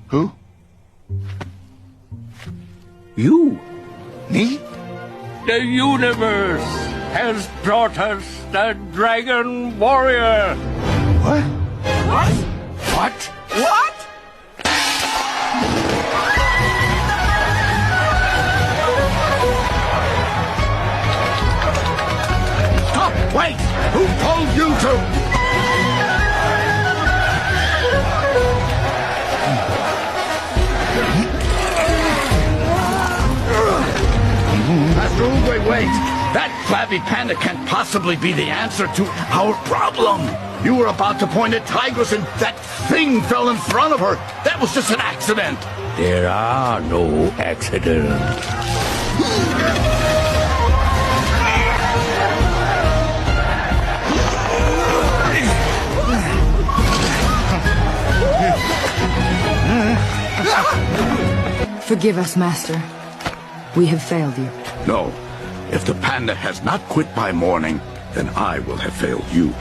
Who? You. Me? The universe has brought us the Dragon Warrior. What? What? What? What? Stop! Wait! Who told you to? Master Oogway, wait! That flabby panda can't possibly be the answer to our problem. You were about to point at Tigress and that thing fell in front of her. That was just an accident. There are no accidents. Forgive us, Master. We have failed you. No. If the panda has not quit by morning, then I will have failed you.